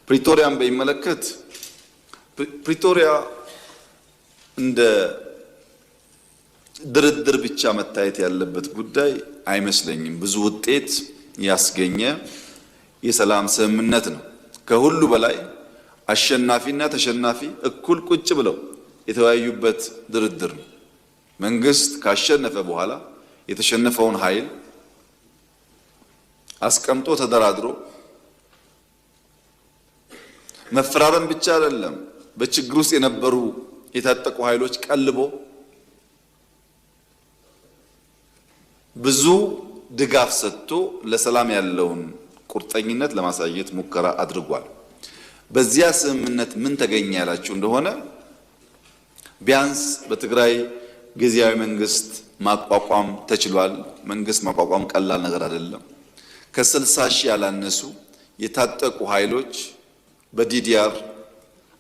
ፕሪቶሪያን በሚመለከት ፕሪቶሪያ እንደ ድርድር ብቻ መታየት ያለበት ጉዳይ አይመስለኝም። ብዙ ውጤት ያስገኘ የሰላም ስምምነት ነው። ከሁሉ በላይ አሸናፊና ተሸናፊ እኩል ቁጭ ብለው የተወያዩበት ድርድር ነው። መንግስት ካሸነፈ በኋላ የተሸነፈውን ኃይል አስቀምጦ ተደራድሮ መፈራረም ብቻ አይደለም፣ በችግር ውስጥ የነበሩ የታጠቁ ኃይሎች ቀልቦ ብዙ ድጋፍ ሰጥቶ ለሰላም ያለውን ቁርጠኝነት ለማሳየት ሙከራ አድርጓል። በዚያ ስምምነት ምን ተገኘ ያላችሁ እንደሆነ ቢያንስ በትግራይ ጊዜያዊ መንግስት ማቋቋም ተችሏል። መንግስት ማቋቋም ቀላል ነገር አይደለም። ከ60 ሺህ ያላነሱ የታጠቁ ኃይሎች በዲዲአር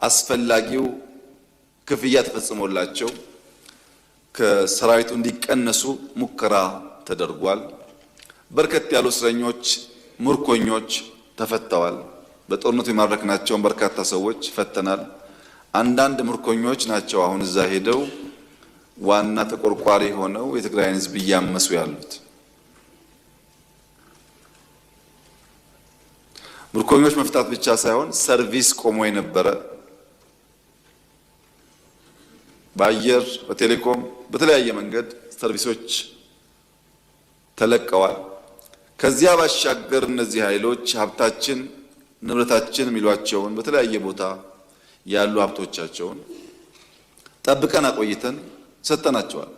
አስፈላጊው ክፍያ ተፈጽሞላቸው ከሰራዊቱ እንዲቀነሱ ሙከራ ተደርጓል። በርከት ያሉ እስረኞች፣ ምርኮኞች ተፈተዋል። በጦርነቱ የማረክናቸውን በርካታ ሰዎች ፈተናል። አንዳንድ ምርኮኞች ናቸው አሁን እዛ ሄደው ዋና ተቆርቋሪ ሆነው የትግራይን ሕዝብ እያመሱ ያሉት። ምርኮኞች መፍታት ብቻ ሳይሆን ሰርቪስ ቆሞ የነበረ በአየር፣ በቴሌኮም፣ በተለያየ መንገድ ሰርቪሶች ተለቀዋል። ከዚያ ባሻገር እነዚህ ኃይሎች ሀብታችን፣ ንብረታችን የሚሏቸውን በተለያየ ቦታ ያሉ ሀብቶቻቸውን ጠብቀን አቆይተን ሰጥተናቸዋል።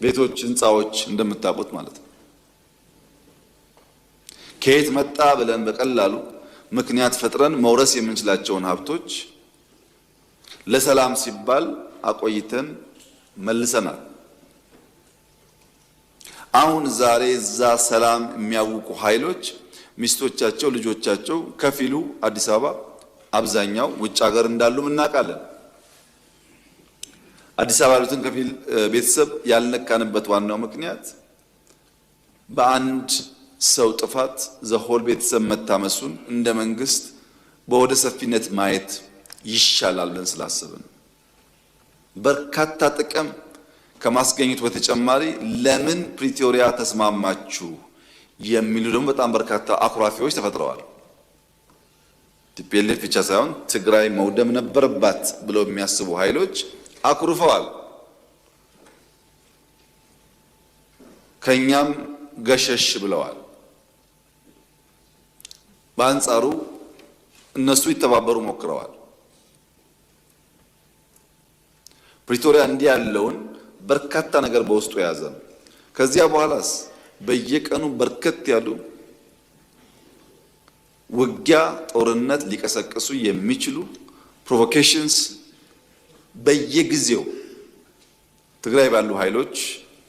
ቤቶች፣ ህንፃዎች እንደምታውቁት ማለት ነው። ከየት መጣ ብለን በቀላሉ ምክንያት ፈጥረን መውረስ የምንችላቸውን ሀብቶች ለሰላም ሲባል አቆይተን መልሰናል። አሁን ዛሬ እዛ ሰላም የሚያውቁ ኃይሎች ሚስቶቻቸው፣ ልጆቻቸው ከፊሉ አዲስ አበባ፣ አብዛኛው ውጭ ሀገር እንዳሉ እናውቃለን። አዲስ አበባ ያሉትን ከፊል ቤተሰብ ያልነካንበት ዋናው ምክንያት በአንድ ሰው ጥፋት ዘሆል ቤተሰብ መታመሱን እንደ መንግስት በወደ ሰፊነት ማየት ይሻላል ብለን ስላሰብን በርካታ ጥቅም ከማስገኘት በተጨማሪ ለምን ፕሪቶሪያ ተስማማችሁ የሚሉ ደግሞ በጣም በርካታ አኩራፊዎች ተፈጥረዋል። ቲፒኤልኤፍ ብቻ ሳይሆን ትግራይ መውደም ነበረባት ብለው የሚያስቡ ኃይሎች አኩርፈዋል። ከኛም ገሸሽ ብለዋል። በአንጻሩ እነሱ ይተባበሩ ሞክረዋል። ፕሪቶሪያ እንዲህ ያለውን በርካታ ነገር በውስጡ የያዘ ነው። ከዚያ በኋላስ በየቀኑ በርከት ያሉ ውጊያ፣ ጦርነት ሊቀሰቅሱ የሚችሉ ፕሮቮኬሽንስ በየጊዜው ትግራይ ባሉ ኃይሎች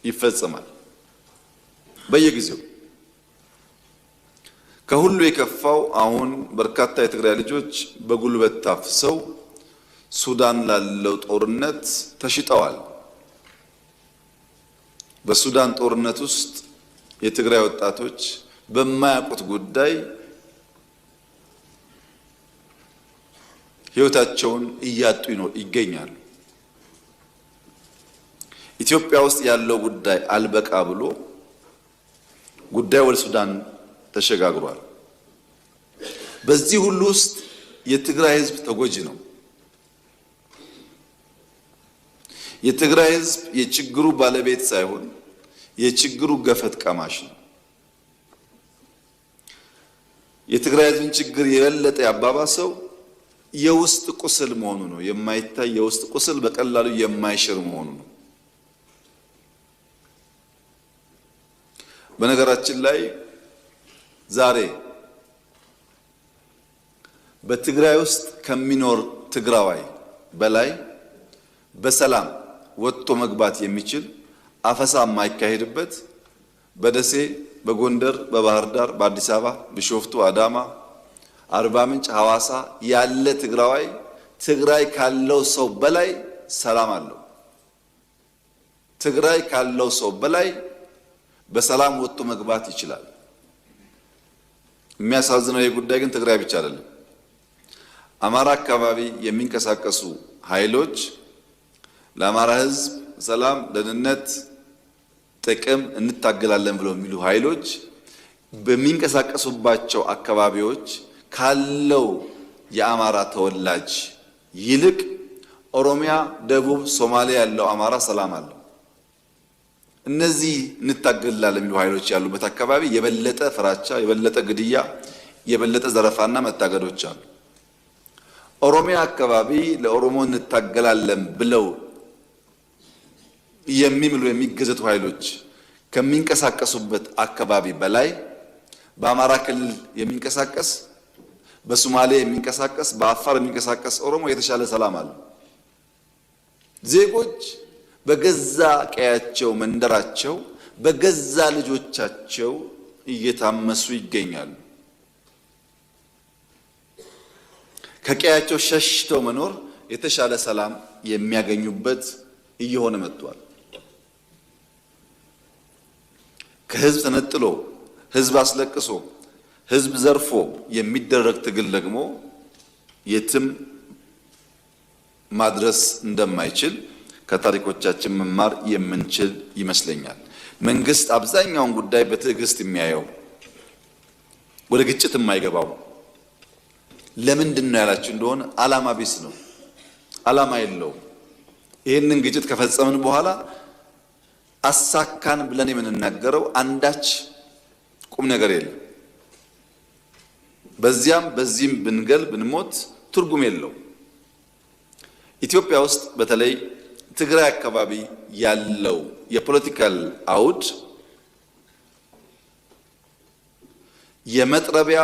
ይፈጸማል። በየጊዜው ከሁሉ የከፋው አሁን በርካታ የትግራይ ልጆች በጉልበት ታፍሰው ሱዳን ላለው ጦርነት ተሽጠዋል። በሱዳን ጦርነት ውስጥ የትግራይ ወጣቶች በማያውቁት ጉዳይ ሕይወታቸውን እያጡ ይገኛሉ። ኢትዮጵያ ውስጥ ያለው ጉዳይ አልበቃ ብሎ ጉዳይ ወደ ሱዳን ተሸጋግሯል። በዚህ ሁሉ ውስጥ የትግራይ ሕዝብ ተጎጂ ነው። የትግራይ ሕዝብ የችግሩ ባለቤት ሳይሆን የችግሩ ገፈት ቀማሽ ነው። የትግራይ ሕዝብን ችግር የበለጠ ያባባሰው የውስጥ ቁስል መሆኑ ነው። የማይታይ የውስጥ ቁስል በቀላሉ የማይሽር መሆኑ ነው። በነገራችን ላይ ዛሬ በትግራይ ውስጥ ከሚኖር ትግራዋይ በላይ በሰላም ወጥቶ መግባት የሚችል አፈሳ የማይካሄድበት በደሴ፣ በጎንደር፣ በባህር ዳር፣ በአዲስ አበባ፣ ቢሾፍቱ፣ አዳማ፣ አርባ ምንጭ፣ ሐዋሳ ያለ ትግራዋይ ትግራይ ካለው ሰው በላይ ሰላም አለው። ትግራይ ካለው ሰው በላይ በሰላም ወጥቶ መግባት ይችላል። የሚያሳዝነው ይህ ጉዳይ ግን ትግራይ ብቻ አይደለም። አማራ አካባቢ የሚንቀሳቀሱ ኃይሎች ለአማራ ሕዝብ ሰላም፣ ደህንነት፣ ጥቅም እንታገላለን ብለው የሚሉ ኃይሎች በሚንቀሳቀሱባቸው አካባቢዎች ካለው የአማራ ተወላጅ ይልቅ ኦሮሚያ፣ ደቡብ፣ ሶማሌ ያለው አማራ ሰላም አለው። እነዚህ እንታገላለን የሚሉ ኃይሎች ያሉበት አካባቢ የበለጠ ፍራቻ፣ የበለጠ ግድያ፣ የበለጠ ዘረፋና መታገዶች አሉ። ኦሮሚያ አካባቢ ለኦሮሞ እንታገላለን ብለው የሚምሉ የሚገዘቱ ኃይሎች ከሚንቀሳቀሱበት አካባቢ በላይ በአማራ ክልል የሚንቀሳቀስ፣ በሶማሌ የሚንቀሳቀስ፣ በአፋር የሚንቀሳቀስ ኦሮሞ የተሻለ ሰላም አለ። ዜጎች በገዛ ቀያቸው መንደራቸው በገዛ ልጆቻቸው እየታመሱ ይገኛሉ። ከቀያቸው ሸሽተው መኖር የተሻለ ሰላም የሚያገኙበት እየሆነ መጥቷል። ከህዝብ ተነጥሎ ህዝብ አስለቅሶ ህዝብ ዘርፎ የሚደረግ ትግል ደግሞ የትም ማድረስ እንደማይችል ከታሪኮቻችን መማር የምንችል ይመስለኛል። መንግስት አብዛኛውን ጉዳይ በትዕግስት የሚያየው ወደ ግጭት የማይገባው ለምንድን ነው ያላችሁ እንደሆነ ዓላማ ቢስ ነው። ዓላማ የለውም። ይህንን ግጭት ከፈጸምን በኋላ አሳካን ብለን የምንናገረው አንዳች ቁም ነገር የለም። በዚያም በዚህም ብንገል ብንሞት ትርጉም የለው። ኢትዮጵያ ውስጥ በተለይ ትግራይ አካባቢ ያለው የፖለቲካል አውድ የመጥረቢያ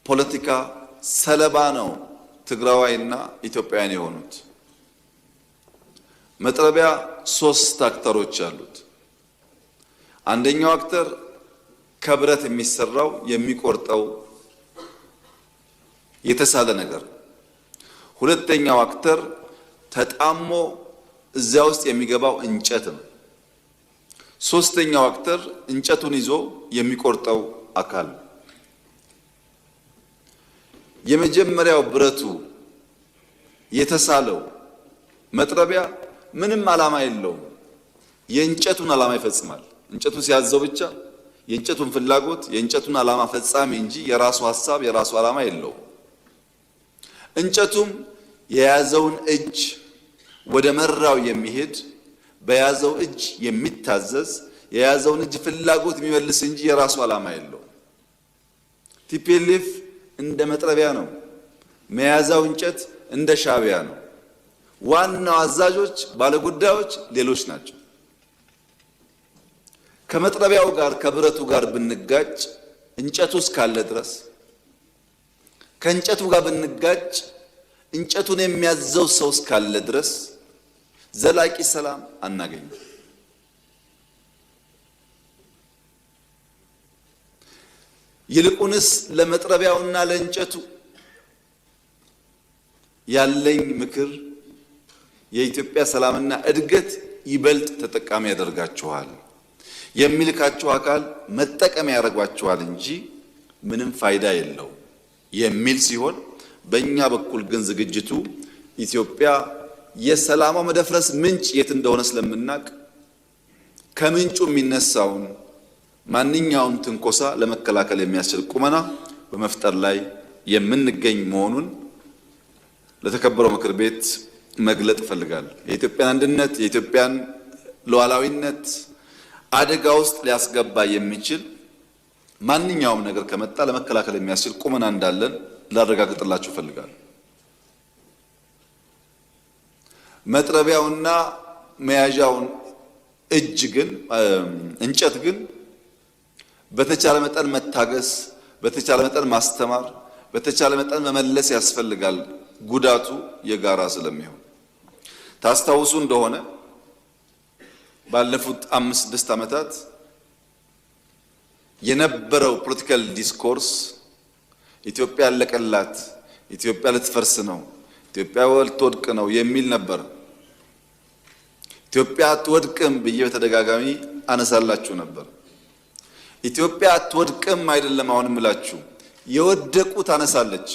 ፖለቲካ ሰለባ ነው። ትግራዋይና ኢትዮጵያውያን የሆኑት መጥረቢያ ሶስት አክተሮች አሉት። አንደኛው አክተር ከብረት የሚሰራው የሚቆርጠው የተሳለ ነገር፣ ሁለተኛው አክተር ተጣሞ እዚያ ውስጥ የሚገባው እንጨት ነው። ሶስተኛው አክተር እንጨቱን ይዞ የሚቆርጠው አካል ነው። የመጀመሪያው ብረቱ የተሳለው መጥረቢያ ምንም ዓላማ የለውም። የእንጨቱን ዓላማ ይፈጽማል። እንጨቱ ሲያዘው ብቻ የእንጨቱን ፍላጎት የእንጨቱን ዓላማ ፈጻሚ እንጂ የራሱ ሐሳብ የራሱ ዓላማ የለውም። እንጨቱም የያዘውን እጅ ወደ መራው የሚሄድ በያዘው እጅ የሚታዘዝ የያዘውን እጅ ፍላጎት የሚመልስ እንጂ የራሱ ዓላማ የለውም። ቲፒኤልኤፍ እንደ መጥረቢያ ነው። መያዛው እንጨት እንደ ሻዕቢያ ነው። ዋናው አዛዦች ባለጉዳዮች ሌሎች ናቸው። ከመጥረቢያው ጋር ከብረቱ ጋር ብንጋጭ እንጨቱ እስካለ ድረስ ከእንጨቱ ጋር ብንጋጭ እንጨቱን የሚያዘው ሰው እስካለ ድረስ ዘላቂ ሰላም አናገኝም። ይልቁንስ ለመጥረቢያውና ለእንጨቱ ያለኝ ምክር የኢትዮጵያ ሰላምና እድገት ይበልጥ ተጠቃሚ ያደርጋችኋል፣ የሚልካችሁ አካል መጠቀሚያ ያደርጓችኋል እንጂ ምንም ፋይዳ የለው የሚል ሲሆን፣ በእኛ በኩል ግን ዝግጅቱ ኢትዮጵያ የሰላሟ መደፍረስ ምንጭ የት እንደሆነ ስለምናቅ ከምንጩ የሚነሳውን ማንኛውም ትንኮሳ ለመከላከል የሚያስችል ቁመና በመፍጠር ላይ የምንገኝ መሆኑን ለተከበረው ምክር ቤት መግለጥ እፈልጋለሁ። የኢትዮጵያን አንድነት የኢትዮጵያን ሉዓላዊነት አደጋ ውስጥ ሊያስገባ የሚችል ማንኛውም ነገር ከመጣ ለመከላከል የሚያስችል ቁመና እንዳለን ላረጋግጥላችሁ እፈልጋለሁ። መጥረቢያውና መያዣውን እጅ ግን እንጨት ግን በተቻለ መጠን መታገስ፣ በተቻለ መጠን ማስተማር፣ በተቻለ መጠን መመለስ ያስፈልጋል። ጉዳቱ የጋራ ስለሚሆን ታስታውሱ እንደሆነ ባለፉት 5-6 ዓመታት የነበረው ፖለቲካል ዲስኮርስ ኢትዮጵያ ያለቀላት፣ ኢትዮጵያ ልትፈርስ ነው፣ ኢትዮጵያ ልትወድቅ ነው የሚል ነበር። ኢትዮጵያ አትወድቅም ብዬ በተደጋጋሚ አነሳላችሁ ነበር። ኢትዮጵያ አትወድቅም አይደለም አሁን እምላችሁ፣ የወደቁ ታነሳለች።